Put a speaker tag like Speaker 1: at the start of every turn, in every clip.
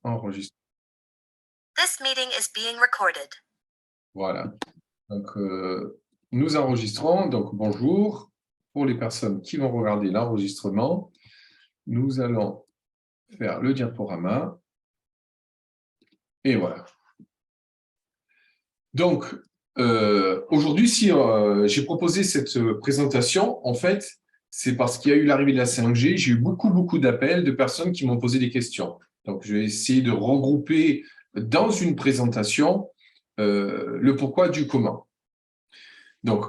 Speaker 1: Enregistre.
Speaker 2: This meeting is being recorded.
Speaker 1: Voilà. Donc, nous enregistrons. Donc, bonjour. Pour les personnes qui vont regarder l'enregistrement, nous allons faire le diaporama. Et voilà. Donc, aujourd'hui, si j'ai proposé cette présentation, en fait, c'est parce qu'il y a eu l'arrivée de la 5G. J'ai eu beaucoup d'appels de personnes qui m'ont posé des questions. Donc, je vais essayer de regrouper dans une présentation le pourquoi du comment. Donc,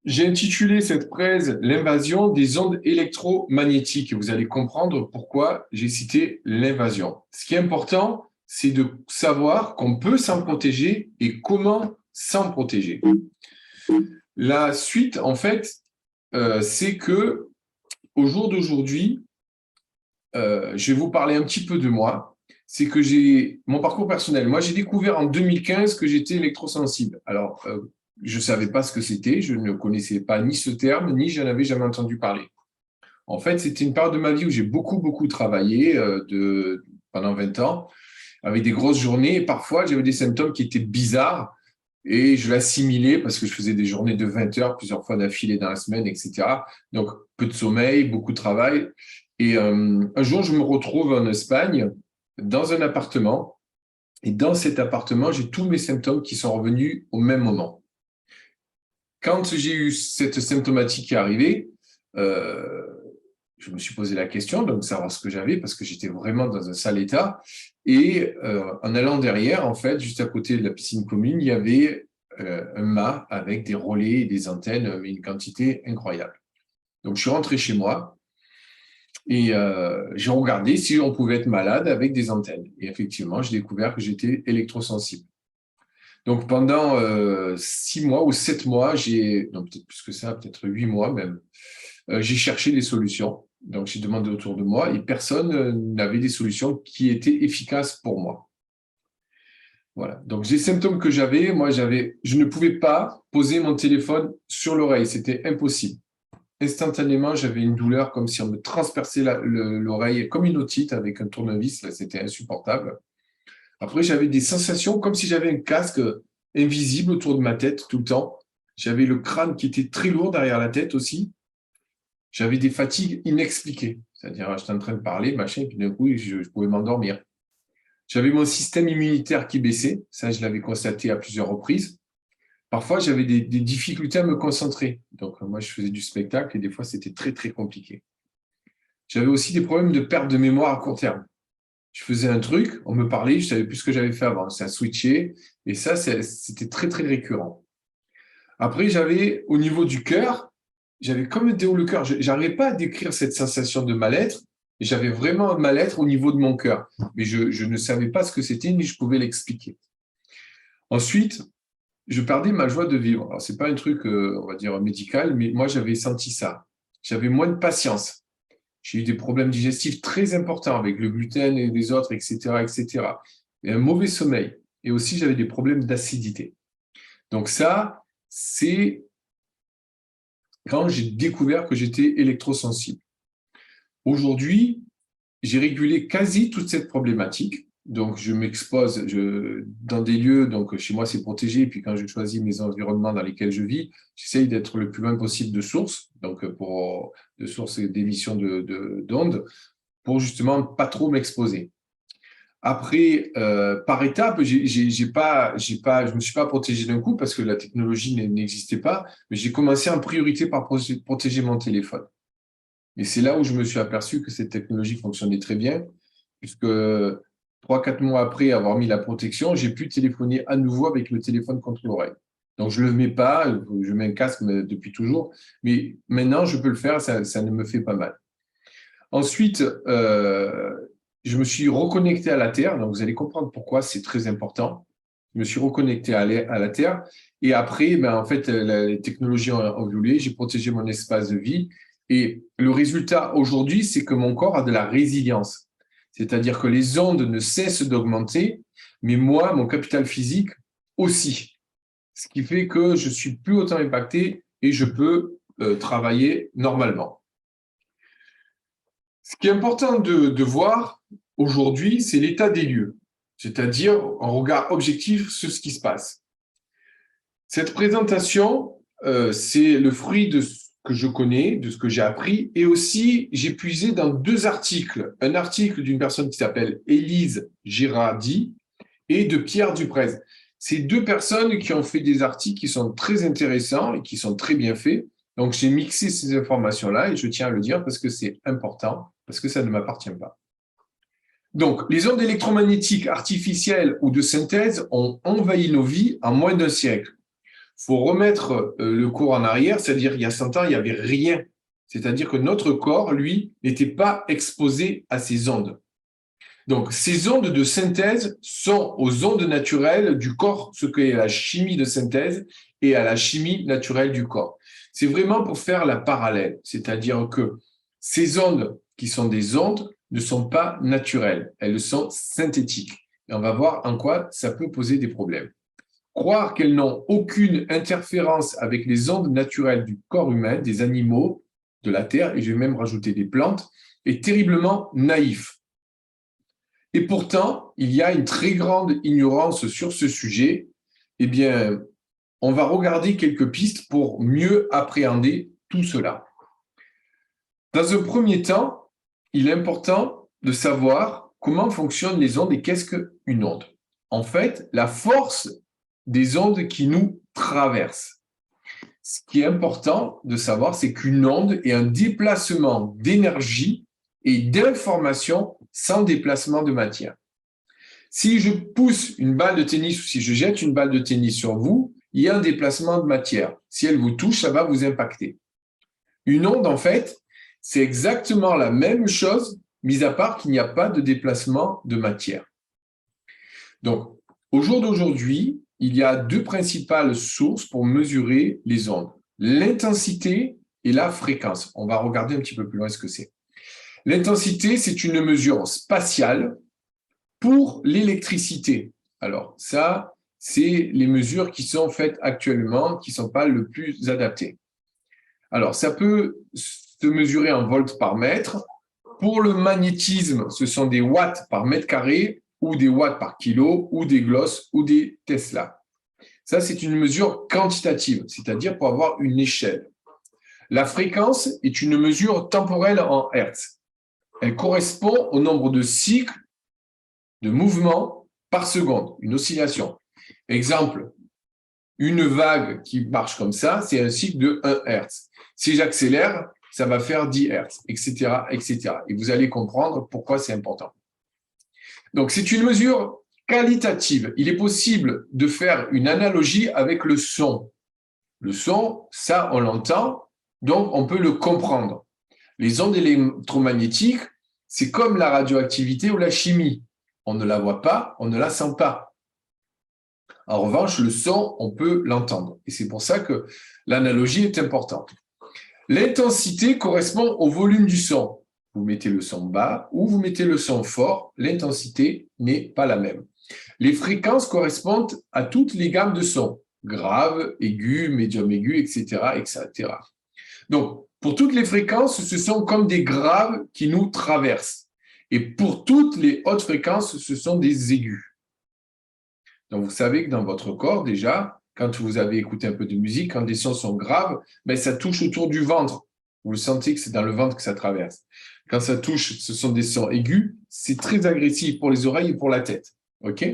Speaker 1: j'ai intitulé cette presse « L'invasion des ondes électromagnétiques ». Vous allez comprendre pourquoi j'ai cité l'invasion. Ce qui est important, c'est de savoir qu'on peut s'en protéger et comment s'en protéger. La suite, en fait, c'est que au jour d'aujourd'hui, je vais vous parler un petit peu de moi. C'est que j'ai mon parcours personnel. Moi, j'ai découvert en 2015 que j'étais électrosensible. Alors, je ne savais pas ce que c'était, je ne connaissais pas ni ce terme, ni je n'en avais jamais entendu parler. En fait, c'était une période de ma vie où j'ai beaucoup travaillé pendant 20 ans, avec des grosses journées. Et parfois, j'avais des symptômes qui étaient bizarres et je l'assimilais parce que je faisais des journées de 20 heures plusieurs fois d'affilée dans la semaine, etc. Donc, peu de sommeil, beaucoup de travail. Et un jour, je me retrouve en Espagne, dans un appartement. Et dans cet appartement, j'ai tous mes symptômes qui sont revenus au même moment. Quand j'ai eu cette symptomatique qui est arrivée, je me suis posé la question de savoir ce que j'avais parce que j'étais vraiment dans un sale état. Et en allant derrière, en fait, juste à côté de la piscine commune, il y avait un mât avec des relais et des antennes, une quantité incroyable. Donc, je suis rentré chez moi et j'ai regardé si on pouvait être malade avec des antennes. Et effectivement, j'ai découvert que j'étais électrosensible. Donc, pendant 6 mois ou 7 mois, non, peut-être plus que ça, peut-être 8 mois même, j'ai cherché des solutions. Donc, j'ai demandé autour de moi et personne n'avait des solutions qui étaient efficaces pour moi. Voilà. Donc, les symptômes que j'avais, je ne pouvais pas poser mon téléphone sur l'oreille. C'était impossible. Instantanément, j'avais une douleur comme si on me transperçait l'oreille comme une otite avec un tournevis. Là, c'était insupportable. Après, j'avais des sensations comme si j'avais un casque invisible autour de ma tête tout le temps. J'avais le crâne qui était très lourd derrière la tête aussi. J'avais des fatigues inexpliquées. C'est-à-dire, j'étais en train de parler, machin, et puis d'un coup, je pouvais m'endormir. J'avais mon système immunitaire qui baissait. Ça, je l'avais constaté à plusieurs reprises. Parfois, j'avais des difficultés à me concentrer. Donc, moi, je faisais du spectacle et des fois, c'était très compliqué. J'avais aussi des problèmes de perte de mémoire à court terme. Je faisais un truc, on me parlait, je ne savais plus ce que j'avais fait avant. Ça switchait et ça, c'était très récurrent. Après, j'avais au niveau du cœur, j'avais comme un déo le cœur. Je n'arrivais pas à décrire cette sensation de mal-être. J'avais vraiment un mal-être au niveau de mon cœur. Mais je ne savais pas ce que c'était ni je pouvais l'expliquer. Ensuite, je perdais ma joie de vivre. Alors, ce n'est pas un truc, on va dire, médical, mais moi, j'avais senti ça. J'avais moins de patience. J'ai eu des problèmes digestifs très importants avec le gluten et les autres, etc. Et un mauvais sommeil. Et aussi, j'avais des problèmes d'acidité. Donc ça, c'est quand j'ai découvert que j'étais électrosensible. Aujourd'hui, j'ai régulé quasi toute cette problématique. Donc, je m'expose dans des lieux, donc chez moi, c'est protégé. Et puis, quand je choisis mes environnements dans lesquels je vis, j'essaye d'être le plus loin possible de sources, donc de sources d'émissions d'ondes, pour justement pas trop m'exposer. Après, par étapes, je ne me suis pas protégé d'un coup parce que la technologie n'existait pas, mais j'ai commencé en priorité par protéger mon téléphone. Et c'est là où je me suis aperçu que cette technologie fonctionnait très bien, puisque 3-4 mois après avoir mis la protection, j'ai pu téléphoner à nouveau avec le téléphone contre l'oreille. Donc, je ne le mets pas, je mets un casque depuis toujours, mais maintenant, je peux le faire, ça ne me fait pas mal. Ensuite, je me suis reconnecté à la Terre, donc vous allez comprendre pourquoi c'est très important. Je me suis reconnecté à la Terre, et après, en fait, les technologies ont évolué, j'ai protégé mon espace de vie, et le résultat aujourd'hui, c'est que mon corps a de la résilience. C'est-à-dire que les ondes ne cessent d'augmenter, mais moi, mon capital physique aussi. Ce qui fait que je suis plus autant impacté et je peux travailler normalement. Ce qui est important de voir, aujourd'hui, c'est l'état des lieux, c'est-à-dire un regard objectif sur ce qui se passe. Cette présentation, c'est le fruit de ce que je connais, de ce que j'ai appris, et aussi j'ai puisé dans 2 articles. Un article d'une personne qui s'appelle Élise Girardi et de Pierre Duprez. C'est 2 personnes qui ont fait des articles qui sont très intéressants et qui sont très bien faits. Donc, j'ai mixé ces informations-là et je tiens à le dire parce que c'est important, parce que ça ne m'appartient pas. Donc, les ondes électromagnétiques artificielles ou de synthèse ont envahi nos vies en moins d'1 siècle. Il faut remettre le cours en arrière, c'est-à-dire il y a 100 ans, il n'y avait rien. C'est-à-dire que notre corps, lui, n'était pas exposé à ces ondes. Donc, ces ondes de synthèse sont aux ondes naturelles du corps, ce qu'est la chimie de synthèse, et à la chimie naturelle du corps. C'est vraiment pour faire la parallèle, c'est-à-dire que ces ondes, qui sont des ondes, ne sont pas naturelles, elles sont synthétiques. Et on va voir en quoi ça peut poser des problèmes. Croire qu'elles n'ont aucune interférence avec les ondes naturelles du corps humain, des animaux, de la Terre, et je vais même rajouter des plantes, est terriblement naïf. Et pourtant, il y a une très grande ignorance sur ce sujet. Eh bien, on va regarder quelques pistes pour mieux appréhender tout cela. Dans un premier temps, il est important de savoir comment fonctionnent les ondes et qu'est-ce qu'une onde. En fait, la force des ondes qui nous traversent. Ce qui est important de savoir, c'est qu'une onde est un déplacement d'énergie et d'information sans déplacement de matière. Si je pousse une balle de tennis ou si je jette une balle de tennis sur vous, il y a un déplacement de matière. Si elle vous touche, ça va vous impacter. Une onde, en fait, c'est exactement la même chose, mis à part qu'il n'y a pas de déplacement de matière. Donc, au jour d'aujourd'hui, il y a 2 principales sources pour mesurer les ondes, l'intensité et la fréquence. On va regarder un petit peu plus loin ce que c'est. L'intensité, c'est une mesure spatiale pour l'électricité. Alors, ça, c'est les mesures qui sont faites actuellement, qui ne sont pas le plus adaptées. Alors, ça peut se mesurer en volts par mètre. Pour le magnétisme, ce sont des watts par mètre carré, ou des watts par kilo, ou des glosses, ou des Tesla. Ça, c'est une mesure quantitative, c'est-à-dire pour avoir une échelle. La fréquence est une mesure temporelle en Hertz. Elle correspond au nombre de cycles de mouvements par seconde, une oscillation. Exemple, une vague qui marche comme ça, c'est un cycle de 1 Hertz. Si j'accélère, ça va faire 10 Hertz, etc., etc. Et vous allez comprendre pourquoi c'est important. Donc, c'est une mesure qualitative. Il est possible de faire une analogie avec le son. Le son, ça, on l'entend, donc on peut le comprendre. Les ondes électromagnétiques, c'est comme la radioactivité ou la chimie. On ne la voit pas, on ne la sent pas. En revanche, le son, on peut l'entendre. Et c'est pour ça que l'analogie est importante. L'intensité correspond au volume du son. Vous mettez le son bas ou vous mettez le son fort, l'intensité n'est pas la même. Les fréquences correspondent à toutes les gammes de sons, grave, aigu, médium aigu, etc., etc. Donc, pour toutes les fréquences, ce sont comme des graves qui nous traversent. Et pour toutes les hautes fréquences, ce sont des aigus. Donc, vous savez que dans votre corps, déjà, quand vous avez écouté un peu de musique, quand les sons sont graves, ben, ça touche autour du ventre. Vous le sentez que c'est dans le ventre que ça traverse. Quand ça touche, ce sont des sons aigus, c'est très agressif pour les oreilles et pour la tête. OK?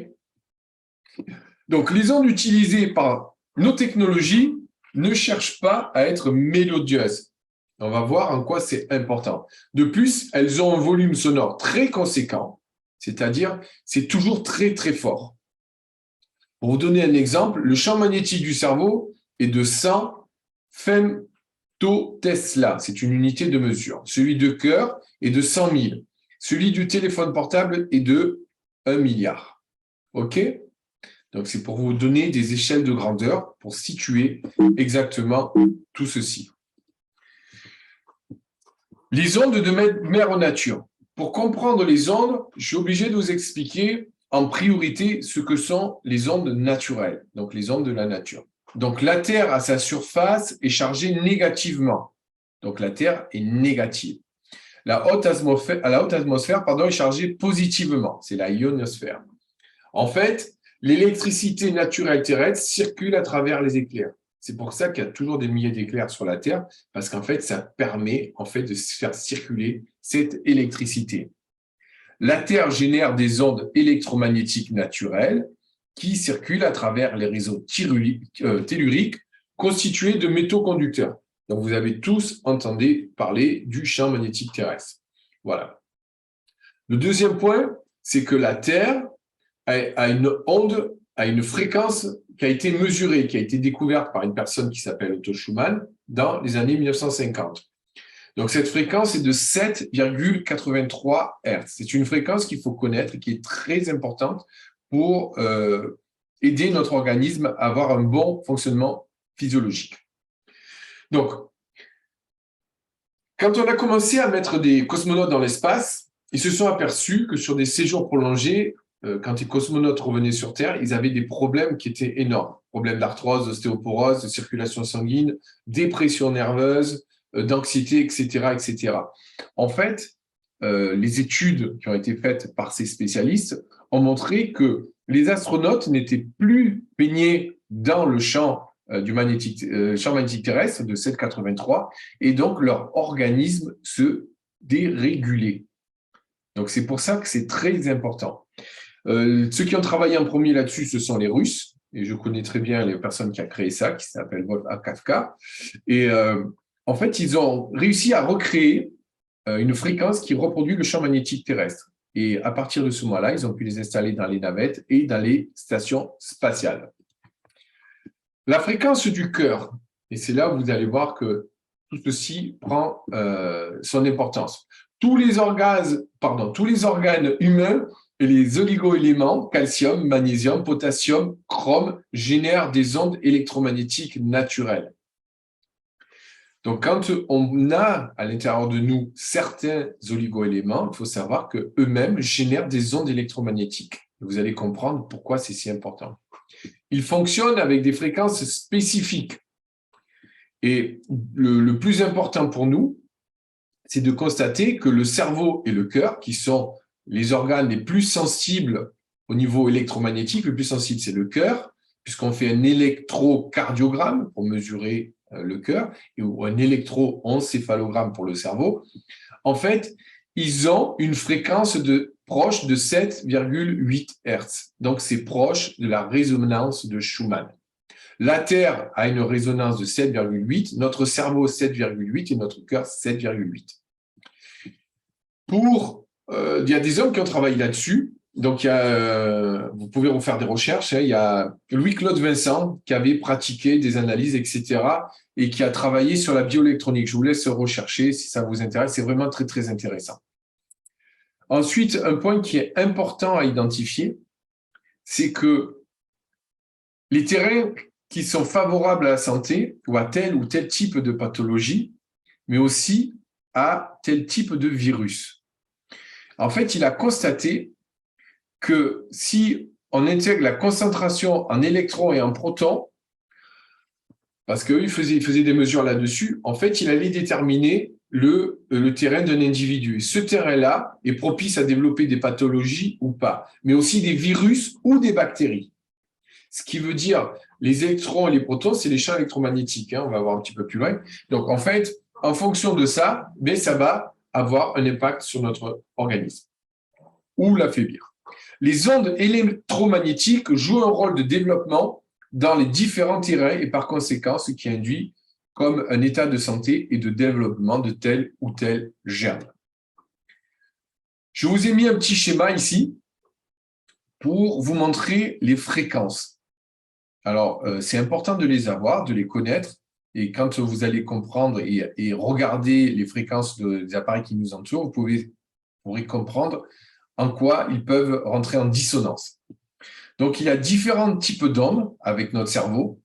Speaker 1: Donc, les ondes utilisées par nos technologies ne cherchent pas à être mélodieuses. On va voir en quoi c'est important. De plus, elles ont un volume sonore très conséquent, c'est-à-dire c'est toujours très, très fort. Pour vous donner un exemple, le champ magnétique du cerveau est de 100 femtotesla, c'est une unité de mesure. Celui de cœur est de 100 000. Celui du téléphone portable est de 1 milliard. OK? Donc, c'est pour vous donner des échelles de grandeur pour situer exactement tout ceci. Les ondes de mère nature. Pour comprendre les ondes, je suis obligé de vous expliquer en priorité ce que sont les ondes naturelles, donc les ondes de la nature. Donc, la Terre, à sa surface, est chargée négativement. Donc, la Terre est négative. À la haute atmosphère, pardon, est chargée positivement. C'est la ionosphère. En fait, l'électricité naturelle terrestre circule à travers les éclairs. C'est pour ça qu'il y a toujours des milliers d'éclairs sur la Terre, parce qu'en fait, ça permet en fait de faire circuler cette électricité. La Terre génère des ondes électromagnétiques naturelles qui circulent à travers les réseaux telluriques constitués de métaux conducteurs. Donc, vous avez tous entendu parler du champ magnétique terrestre. Voilà. Le deuxième point, c'est que la Terre a une onde, a une fréquence qui a été mesurée, qui a été découverte par une personne qui s'appelle Otto Schumann dans les années 1950. Donc, cette fréquence est de 7,83 Hz. C'est une fréquence qu'il faut connaître et qui est très importante pour aider notre organisme à avoir un bon fonctionnement physiologique. Donc, quand on a commencé à mettre des cosmonautes dans l'espace, ils se sont aperçus que sur des séjours prolongés, quand les cosmonautes revenaient sur Terre, ils avaient des problèmes qui étaient énormes. Problèmes d'arthrose, d'ostéoporose, de circulation sanguine, dépression nerveuse, d'anxiété, etc., etc. En fait, les études qui ont été faites par ces spécialistes ont montré que les astronautes n'étaient plus baignés dans le champ champ magnétique terrestre de 7,83 et donc leur organisme se dérégulait. Donc c'est pour ça que c'est très important. Ceux qui ont travaillé en premier là-dessus, ce sont les Russes, et je connais très bien les personnes qui ont créé ça, qui s'appellent Wolfgang Kafka. Et en fait, ils ont réussi à recréer une fréquence qui reproduit le champ magnétique terrestre. Et à partir de ce moment-là, ils ont pu les installer dans les navettes et dans les stations spatiales. La fréquence du cœur, et c'est là où vous allez voir que tout ceci prend son importance. Tous les organes humains et les oligoéléments, calcium, magnésium, potassium, chrome, génèrent des ondes électromagnétiques naturelles. Donc, quand on a à l'intérieur de nous certains oligoéléments, il faut savoir qu'eux-mêmes génèrent des ondes électromagnétiques. Vous allez comprendre pourquoi c'est si important. Ils fonctionnent avec des fréquences spécifiques. Et le plus important pour nous, c'est de constater que le cerveau et le cœur, qui sont les organes les plus sensibles au niveau électromagnétique, le plus sensible, c'est le cœur, puisqu'on fait un électrocardiogramme pour mesurer le cœur, ou un électroencéphalogramme pour le cerveau. En fait, ils ont une fréquence proche de 7,8 Hz. Donc, c'est proche de la résonance de Schumann. La Terre a une résonance de 7,8, notre cerveau 7,8 et notre cœur 7,8. Il y a des hommes qui ont travaillé là-dessus. Donc, vous pouvez refaire des recherches. Il y a Louis-Claude Vincent qui avait pratiqué des analyses, etc. et qui a travaillé sur la bioélectronique. Je vous laisse rechercher si ça vous intéresse. C'est vraiment très, très intéressant. Ensuite, un point qui est important à identifier, c'est que les terrains qui sont favorables à la santé ou à tel ou tel type de pathologie, mais aussi à tel type de virus. En fait, il a constaté que si on intègre la concentration en électrons et en protons, parce qu'il faisait des mesures là-dessus, en fait, il allait déterminer le terrain d'un individu. Et ce terrain-là est propice à développer des pathologies ou pas, mais aussi des virus ou des bactéries. Ce qui veut dire, les électrons et les protons, c'est les champs électromagnétiques. On va voir un petit peu plus loin. Donc, en fait, en fonction de ça, ça va avoir un impact sur notre organisme ou l'affaiblir. Les ondes électromagnétiques jouent un rôle de développement dans les différents terrains et par conséquent, ce qui induit comme un état de santé et de développement de tel ou tel germe. Je vous ai mis un petit schéma ici pour vous montrer les fréquences. Alors, c'est important de les avoir, de les connaître, et quand vous allez comprendre et regarder les fréquences des appareils qui nous entourent, vous pourrez comprendre en quoi ils peuvent rentrer en dissonance. Donc, il y a différents types d'ondes avec notre cerveau,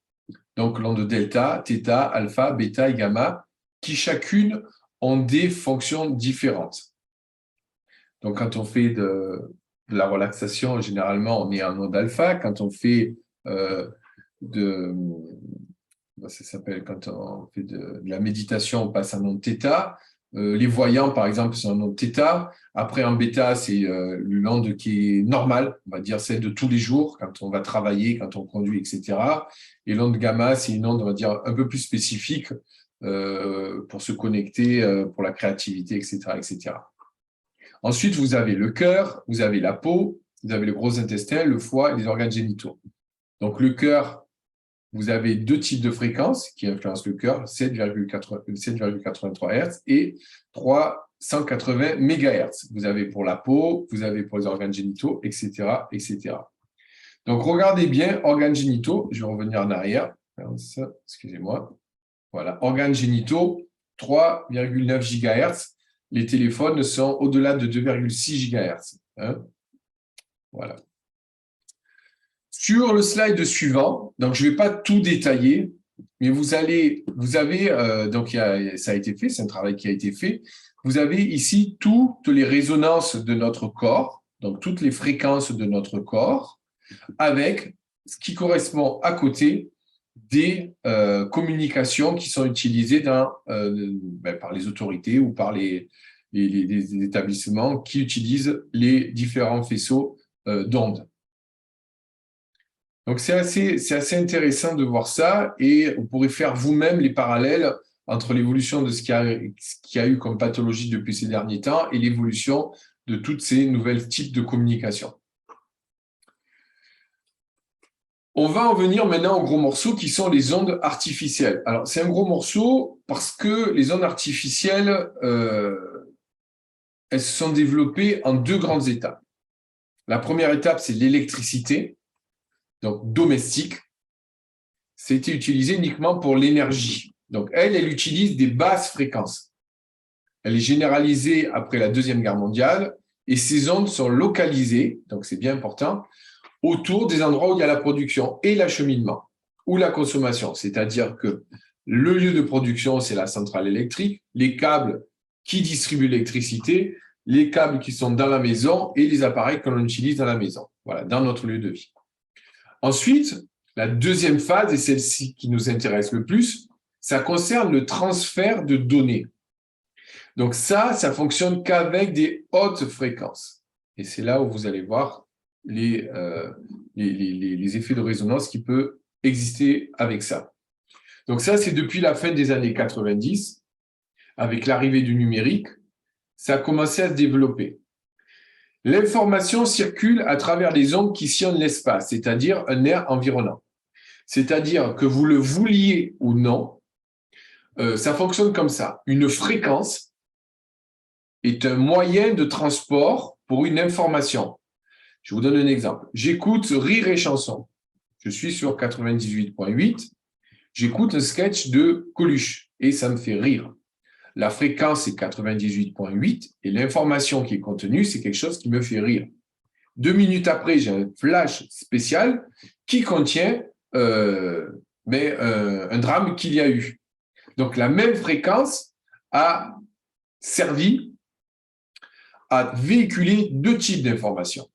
Speaker 1: donc l'onde delta, θ, alpha, bêta et gamma, qui chacune ont des fonctions différentes. Donc, quand on fait de la relaxation, généralement, on est en onde alpha. Quand on fait ça s'appelle quand on fait de la méditation, on passe en onde θ. Les voyants, par exemple, c'est un onde θ. Après, en bêta, c'est l'onde qui est normale, on va dire celle de tous les jours, quand on va travailler, quand on conduit, etc. Et l'onde gamma, c'est une onde, on va dire, un peu plus spécifique pour se connecter, pour la créativité, etc., etc. Ensuite, vous avez le cœur, vous avez la peau, vous avez le gros intestin, le foie et les organes génitaux. Donc, le cœur, vous avez deux types de fréquences qui influencent le cœur, 7,83 Hz et 380 MHz. Vous avez pour la peau, vous avez pour les organes génitaux, etc., etc. Donc, regardez bien, organes génitaux, je vais revenir en arrière. Excusez-moi. Voilà, organes génitaux, 3,9 GHz. Les téléphones sont au-delà de 2,6 GHz. Hein, voilà. Sur le slide suivant, donc je ne vais pas tout détailler, mais vous avez, donc ça a été fait, c'est un travail qui a été fait. Vous avez ici toutes les résonances de notre corps, donc toutes les fréquences de notre corps, avec ce qui correspond à côté des communications qui sont utilisées par les autorités ou par les établissements qui utilisent les différents faisceaux d'ondes. Donc, c'est assez intéressant de voir ça et vous pourrez faire vous-même les parallèles entre l'évolution de ce qu'il y a eu comme pathologie depuis ces derniers temps et l'évolution de tous ces nouveaux types de communication. On va en venir maintenant aux gros morceaux qui sont les ondes artificielles. Alors, c'est un gros morceau parce que les ondes artificielles, elles se sont développées en deux grandes étapes. La première étape, c'est l'électricité, donc domestique. C'était utilisé uniquement pour l'énergie. Donc, elle utilise des basses fréquences. Elle est généralisée après la Deuxième Guerre mondiale et ces ondes sont localisées, donc c'est bien important, autour des endroits où il y a la production et l'acheminement ou la consommation. C'est-à-dire que le lieu de production, c'est la centrale électrique, les câbles qui distribuent l'électricité, les câbles qui sont dans la maison et les appareils que l'on utilise dans la maison, voilà, dans notre lieu de vie. Ensuite, la deuxième phase, et celle-ci qui nous intéresse le plus, ça concerne le transfert de données. Donc ça fonctionne qu'avec des hautes fréquences. Et c'est là où vous allez voir les effets de résonance qui peuvent exister avec ça. Donc ça, c'est depuis la fin des années 90, avec l'arrivée du numérique, ça a commencé à se développer. L'information circule à travers les ondes qui sillonnent l'espace, c'est-à-dire un air environnant. C'est-à-dire que vous le vouliez ou non, ça fonctionne comme ça. Une fréquence est un moyen de transport pour une information. Je vous donne un exemple. J'écoute Rire et Chanson. Je suis sur 98.8. J'écoute un sketch de Coluche et ça me fait rire. La fréquence est 98.8 et l'information qui est contenue, c'est quelque chose qui me fait rire. 2 minutes après, j'ai un flash spécial qui contient un drame qu'il y a eu. Donc, la même fréquence a servi à véhiculer deux types d'informations.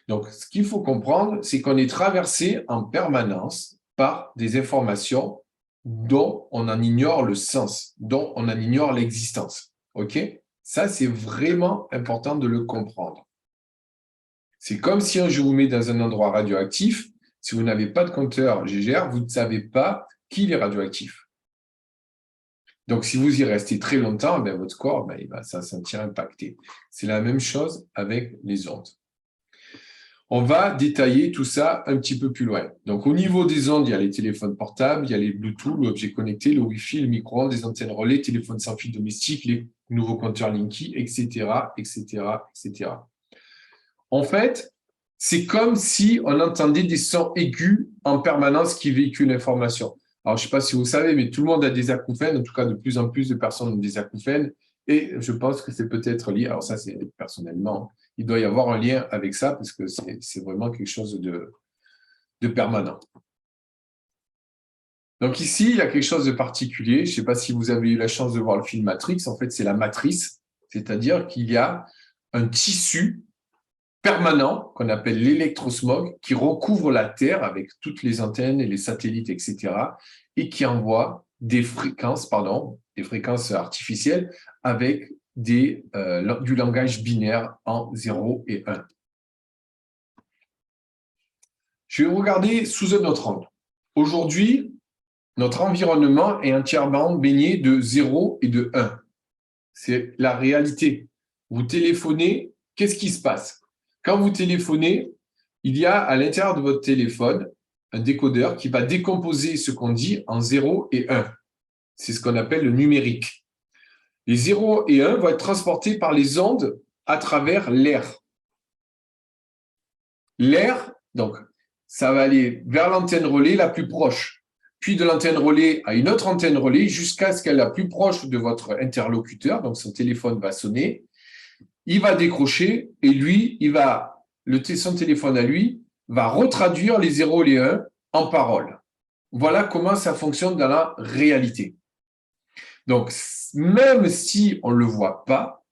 Speaker 1: Donc, ce qu'il faut comprendre, c'est qu'on est traversé en permanence par des informations dont on en ignore le sens, dont on en ignore l'existence. OK ? Ça, c'est vraiment important de le comprendre. C'est comme si je vous mets dans un endroit radioactif, si vous n'avez pas de compteur GGR, vous ne savez pas qu'il est radioactif. Donc, si vous y restez très longtemps, votre corps il va se sentir impacté. C'est la même chose avec les ondes. On va détailler tout ça un petit peu plus loin. Donc, au niveau des ondes, il y a les téléphones portables, il y a les Bluetooth, l'objet connecté, le Wi-Fi, le micro-ondes, les antennes relais, téléphones sans fil domestiques, les nouveaux compteurs Linky, etc., etc., etc. En fait, c'est comme si on entendait des sons aigus en permanence qui véhiculent l'information. Alors, je ne sais pas si vous savez, mais tout le monde a des acouphènes. En tout cas, de plus en plus de personnes ont des acouphènes. Et je pense que c'est peut-être lié. Alors ça, c'est personnellement, il doit y avoir un lien avec ça parce que c'est vraiment quelque chose de permanent. Donc ici, il y a quelque chose de particulier. Je ne sais pas si vous avez eu la chance de voir le film Matrix. En fait, c'est la matrice, c'est-à-dire qu'il y a un tissu permanent qu'on appelle l'électrosmog qui recouvre la Terre avec toutes les antennes et les satellites, etc. et qui envoie des des fréquences artificielles avec du langage binaire en 0 et 1. Je vais regarder sous un autre angle. Aujourd'hui, notre environnement est entièrement baigné de 0 et de 1. C'est la réalité. Vous téléphonez, qu'est-ce qui se passe? Quand vous téléphonez, il y a à l'intérieur de votre téléphone un décodeur qui va décomposer ce qu'on dit en 0 et 1. C'est ce qu'on appelle le numérique. Les 0 et 1 vont être transportés par les ondes à travers l'air. L'air, donc, ça va aller vers l'antenne relais la plus proche, puis de l'antenne relais à une autre antenne relais jusqu'à ce qu'elle soit la plus proche de votre interlocuteur, donc son téléphone va sonner, il va décrocher et lui, son téléphone à lui va retraduire les 0 et les 1 en paroles. Voilà comment ça fonctionne dans la réalité. Donc, même si on ne le voit pas,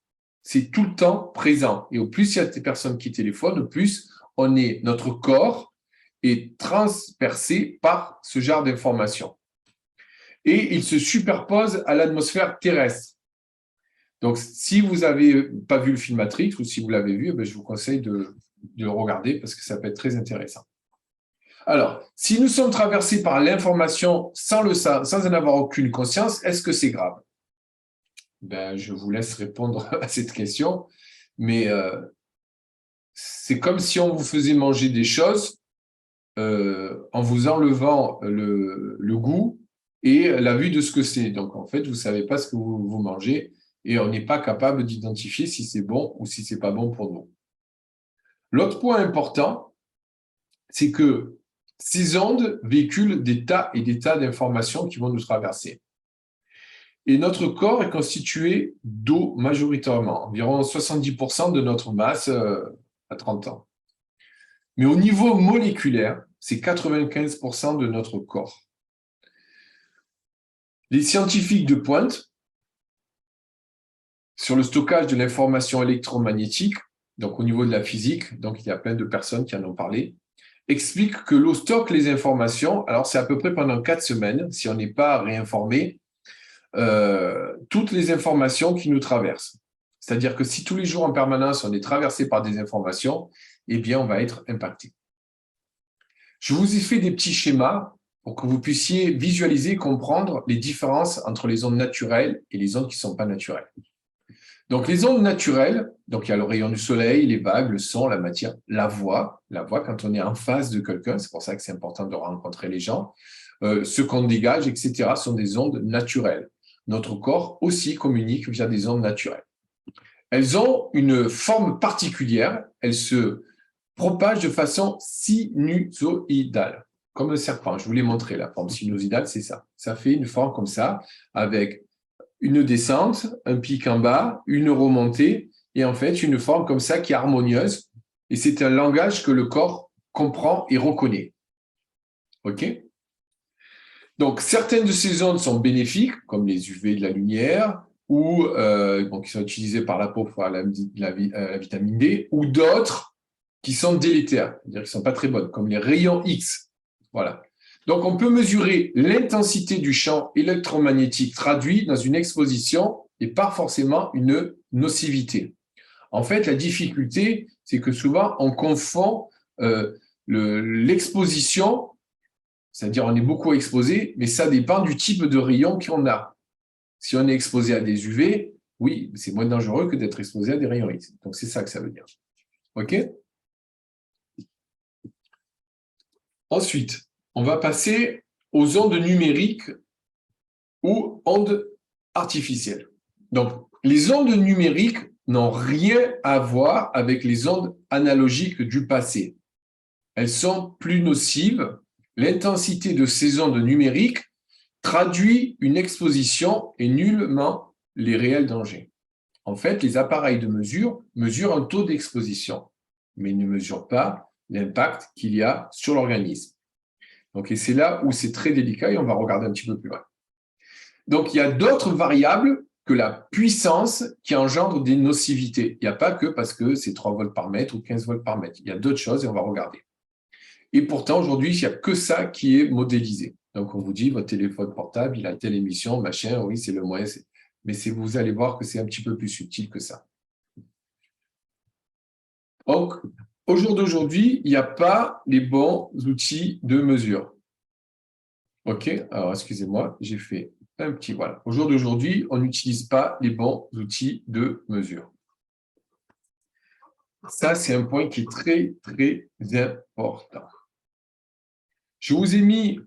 Speaker 1: c'est tout le temps présent. Et au plus il y a des personnes qui téléphonent, au plus notre corps est transpercé par ce genre d'informations. Et il se superpose à l'atmosphère terrestre. Donc, si vous n'avez pas vu le film Matrix ou si vous l'avez vu, je vous conseille de le regarder parce que ça peut être très intéressant. Alors, si nous sommes traversés par l'information sans en avoir aucune conscience, est-ce que c'est grave? Je vous laisse répondre à cette question, mais c'est comme si on vous faisait manger des choses en vous enlevant le goût et la vue de ce que c'est. Donc, en fait, vous ne savez pas ce que vous mangez et on n'est pas capable d'identifier si c'est bon ou si ce n'est pas bon pour nous. L'autre point important, c'est que ces ondes véhiculent des tas et des tas d'informations qui vont nous traverser. Et notre corps est constitué d'eau majoritairement, environ 70% de notre masse à 30 ans. Mais au niveau moléculaire, c'est 95% de notre corps. Les scientifiques de pointe, sur le stockage de l'information électromagnétique, donc au niveau de la physique, donc il y a plein de personnes qui en ont parlé, expliquent que l'eau stocke les informations, alors c'est à peu près pendant 4 semaines, si on n'est pas réinformé, toutes les informations qui nous traversent. C'est-à-dire que si tous les jours en permanence on est traversé par des informations, eh bien on va être impacté. Je vous ai fait des petits schémas pour que vous puissiez visualiser et comprendre les différences entre les ondes naturelles et les ondes qui ne sont pas naturelles. Donc les ondes naturelles, donc il y a le rayon du soleil, les vagues, le son, la matière, la voix quand on est en face de quelqu'un, c'est pour ça que c'est important de rencontrer les gens, ce qu'on dégage, etc., sont des ondes naturelles. Notre corps aussi communique via des ondes naturelles. Elles ont une forme particulière, elles se propagent de façon sinusoïdale, comme le serpent. Je vous l'ai montré, la forme sinusoïdale, c'est ça. Ça fait une forme comme ça, avec une descente, un pic en bas, une remontée, et en fait, une forme comme ça qui est harmonieuse. Et c'est un langage que le corps comprend et reconnaît. OK ? Donc, certaines de ces ondes sont bénéfiques, comme les UV de la lumière, ou qui sont utilisées par la peau pour la vitamine D, ou d'autres qui sont délétères, c'est-à-dire qui ne sont pas très bonnes, comme les rayons X. Voilà. Donc, on peut mesurer l'intensité du champ électromagnétique traduit dans une exposition et pas forcément une nocivité. En fait, la difficulté, c'est que souvent, on confond l'exposition, c'est-à-dire on est beaucoup exposé, mais ça dépend du type de rayon qu'on a. Si on est exposé à des UV, oui, c'est moins dangereux que d'être exposé à des rayons X. Donc, c'est ça que ça veut dire. OK ? Ensuite, on va passer aux ondes numériques ou ondes artificielles. Donc, les ondes numériques n'ont rien à voir avec les ondes analogiques du passé. Elles sont plus nocives. L'intensité de ces ondes numériques traduit une exposition et nullement les réels dangers. En fait, les appareils de mesure mesurent un taux d'exposition, mais ne mesurent pas l'impact qu'il y a sur l'organisme. Donc, et c'est là où c'est très délicat et on va regarder un petit peu plus loin. Donc, il y a d'autres variables que la puissance qui engendre des nocivités. Il n'y a pas que parce que c'est 3 volts par mètre ou 15 volts par mètre. Il y a d'autres choses et on va regarder. Et pourtant, aujourd'hui, il n'y a que ça qui est modélisé. Donc, on vous dit, votre téléphone portable, il a telle émission, machin, oui, c'est le moyen. Mais vous allez voir que c'est un petit peu plus subtil que ça. Donc, au jour d'aujourd'hui, il n'y a pas les bons outils de mesure. OK, alors excusez-moi, j'ai fait un petit… Voilà. Au jour d'aujourd'hui, on n'utilise pas les bons outils de mesure. Ça, c'est un point qui est très, très important. Je vous ai mis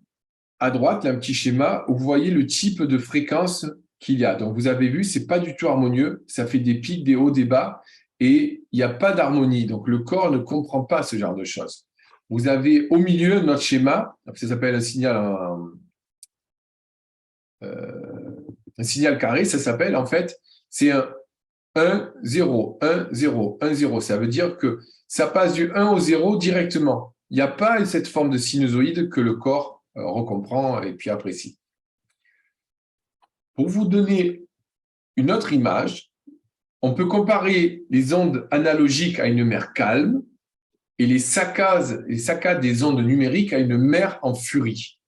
Speaker 1: à droite, là, un petit schéma où vous voyez le type de fréquence qu'il y a. Donc, vous avez vu, ce n'est pas du tout harmonieux. Ça fait des pics, des hauts, des bas. Et il n'y a pas d'harmonie. Donc, le corps ne comprend pas ce genre de choses. Vous avez au milieu notre schéma. Ça s'appelle un signal carré. Ça s'appelle, en fait, c'est un 1, 0, 1, 0, 1, 0. Ça veut dire que ça passe du 1 au 0 directement. Il n'y a pas cette forme de sinusoïde que le corps recomprend et puis apprécie. Pour vous donner une autre image, on peut comparer les ondes analogiques à une mer calme et les saccades des ondes numériques à une mer en furie.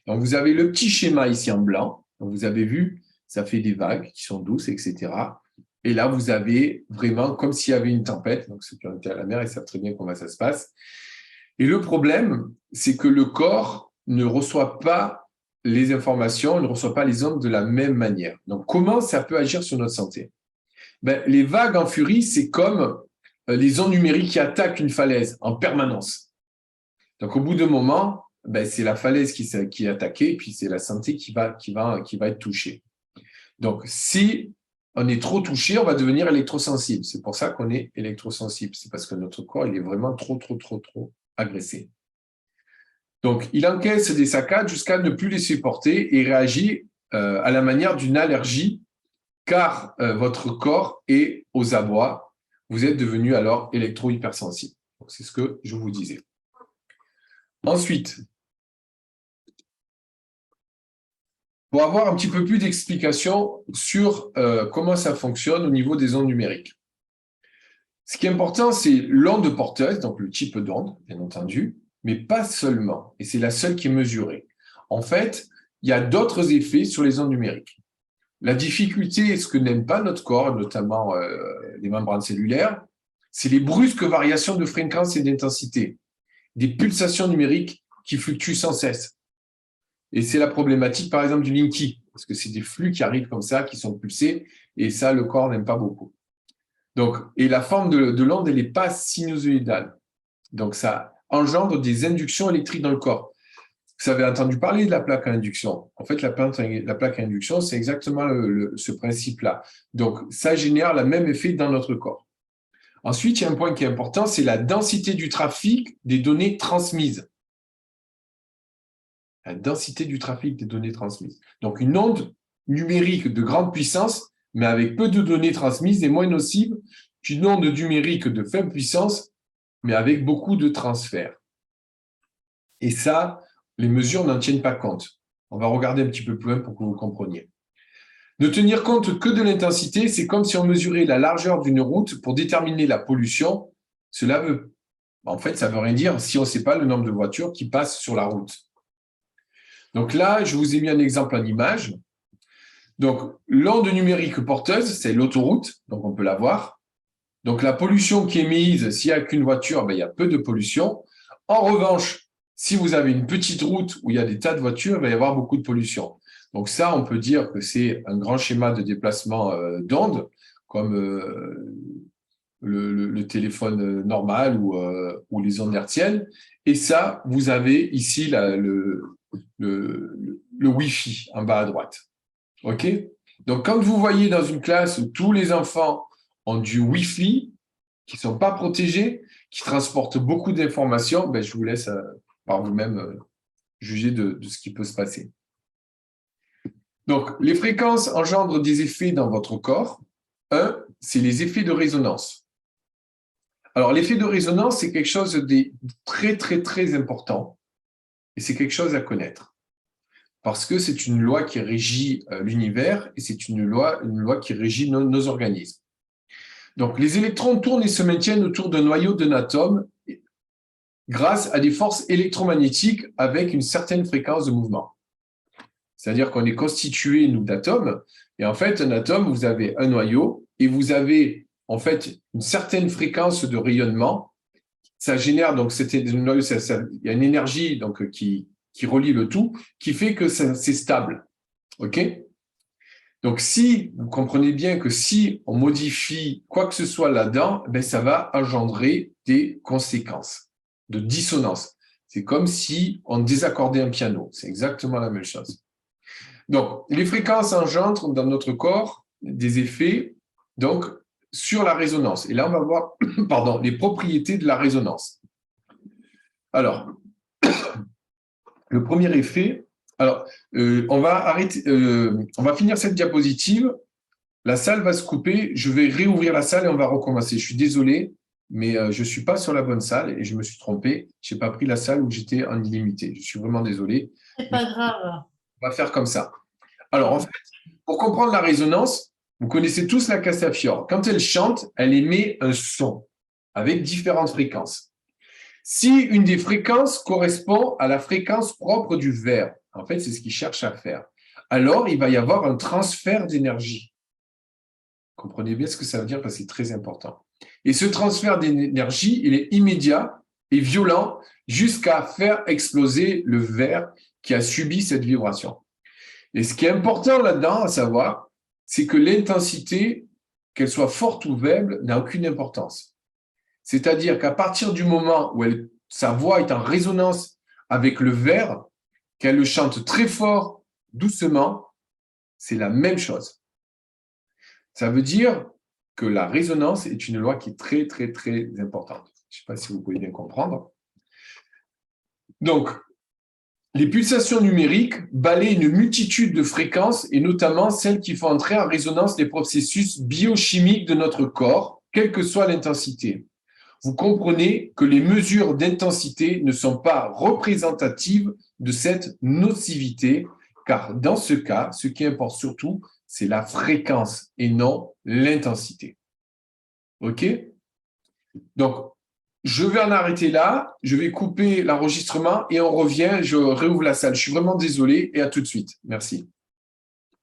Speaker 1: Donc, vous avez le petit schéma ici en blanc. Donc, vous avez vu, ça fait des vagues qui sont douces, etc. Et là, vous avez vraiment comme s'il y avait une tempête. Donc, ceux qui ont été à la mer, ils savent très bien comment ça se passe. Et le problème, c'est que le corps ne reçoit pas les informations, ne reçoit pas les ondes de la même manière. Donc, comment ça peut agir sur notre santé? Les vagues en furie, c'est comme les ondes numériques qui attaquent une falaise en permanence. Donc, au bout d'un moment, c'est la falaise qui est attaquée, et puis c'est la santé qui va être touchée. Donc, si on est trop touché, on va devenir électrosensible. C'est pour ça qu'on est électrosensible. C'est parce que notre corps, il est vraiment trop agressé. Donc, il encaisse des saccades jusqu'à ne plus les supporter et réagit à la manière d'une allergie, car votre corps est aux abois. Vous êtes devenu alors électro-hypersensible. C'est ce que je vous disais. Ensuite, pour avoir un petit peu plus d'explications sur comment ça fonctionne au niveau des ondes numériques. Ce qui est important, c'est l'onde porteuse, donc le type d'onde, bien entendu, mais pas seulement, et c'est la seule qui est mesurée. En fait, il y a d'autres effets sur les ondes numériques. La difficulté, ce que n'aime pas notre corps, notamment les membranes cellulaires, c'est les brusques variations de fréquence et d'intensité, des pulsations numériques qui fluctuent sans cesse. Et c'est la problématique, par exemple, du Linky, parce que c'est des flux qui arrivent comme ça, qui sont pulsés, et ça, le corps n'aime pas beaucoup. Donc, et la forme de l'onde, elle n'est pas sinusoïdale. Donc, ça engendre des inductions électriques dans le corps. Vous avez entendu parler de la plaque à induction. En fait, la plaque à induction, c'est exactement ce principe-là. Donc, ça génère le même effet dans notre corps. Ensuite, il y a un point qui est important, c'est la densité du trafic des données transmises. La densité du trafic des données transmises. Donc, une onde numérique de grande puissance, mais avec peu de données transmises, est moins nocive qu'une onde numérique de faible puissance, mais avec beaucoup de transferts. Et ça, les mesures n'en tiennent pas compte. On va regarder un petit peu plus loin pour que vous compreniez. Ne tenir compte que de l'intensité, c'est comme si on mesurait la largeur d'une route pour déterminer la pollution. Cela veut, en fait, ça ne veut rien dire si on ne sait pas le nombre de voitures qui passent sur la route. Donc là, je vous ai mis un exemple en image. Donc, l'onde numérique porteuse, c'est l'autoroute, donc on peut la voir. Donc, la pollution qui est émise, s'il n'y a qu'une voiture, il y a peu de pollution. En revanche, si vous avez une petite route où il y a des tas de voitures, il va y avoir beaucoup de pollution. Donc ça, on peut dire que c'est un grand schéma de déplacement d'ondes, comme le téléphone normal ou les ondes hertziennes. Et ça, vous avez ici le Wi-Fi en bas à droite. OK? Donc, quand vous voyez dans une classe où tous les enfants ont du Wi-Fi, qui ne sont pas protégés, qui transportent beaucoup d'informations, je vous laisse par vous-même juger de ce qui peut se passer. Donc, les fréquences engendrent des effets dans votre corps. Un, c'est les effets de résonance. Alors, l'effet de résonance, c'est quelque chose de très important et c'est quelque chose à connaître. Parce que c'est une loi qui régit l'univers et c'est une loi qui régit nos organismes. Donc, les électrons tournent et se maintiennent autour d'un noyau d'un atome grâce à des forces électromagnétiques avec une certaine fréquence de mouvement. C'est-à-dire qu'on est constitué, nous, d'atomes. Et en fait, un atome, vous avez un noyau et vous avez en fait une certaine fréquence de rayonnement. Ça génère, donc, il y a une énergie donc, qui relie le tout, qui fait que c'est stable. OK ? Donc, si vous comprenez bien que si on modifie quoi que ce soit là-dedans, ben, ça va engendrer des conséquences de dissonance. C'est comme si on désaccordait un piano. C'est exactement la même chose. Donc, les fréquences engendrent dans notre corps des effets donc, sur la résonance. Et là, on va voir pardon, les propriétés de la résonance. Alors, le premier effet, alors, on va finir cette diapositive. La salle va se couper. Je vais réouvrir la salle et on va recommencer. Je suis désolé, mais je ne suis pas sur la bonne salle et je me suis trompé. Je n'ai pas pris la salle où j'étais en illimité. Je suis vraiment désolé.
Speaker 3: C'est pas grave.
Speaker 1: On va faire comme ça. Alors, en fait, pour comprendre la résonance, vous connaissez tous la Castafiore. Quand elle chante, elle émet un son avec différentes fréquences. Si une des fréquences correspond à la fréquence propre du verre, en fait, c'est ce qu'il cherche à faire, alors il va y avoir un transfert d'énergie. Comprenez bien ce que ça veut dire parce que c'est très important. Et ce transfert d'énergie, il est immédiat et violent jusqu'à faire exploser le verre qui a subi cette vibration. Et ce qui est important là-dedans à savoir, c'est que l'intensité, qu'elle soit forte ou faible, n'a aucune importance. C'est-à-dire qu'à partir du moment où sa voix est en résonance avec le verre, qu'elle le chante très fort, doucement, c'est la même chose. Ça veut dire que la résonance est une loi qui est très, très, très importante. Je ne sais pas si vous pouvez bien comprendre. Donc, les pulsations numériques balayent une multitude de fréquences et notamment celles qui font entrer en résonance les processus biochimiques de notre corps, quelle que soit l'intensité. Vous comprenez que les mesures d'intensité ne sont pas représentatives de cette nocivité, car dans ce cas, ce qui importe surtout, c'est la fréquence et non l'intensité. OK ? Donc, je vais en arrêter là, je vais couper l'enregistrement et on revient, je réouvre la salle. Je suis vraiment désolé et à tout de suite. Merci.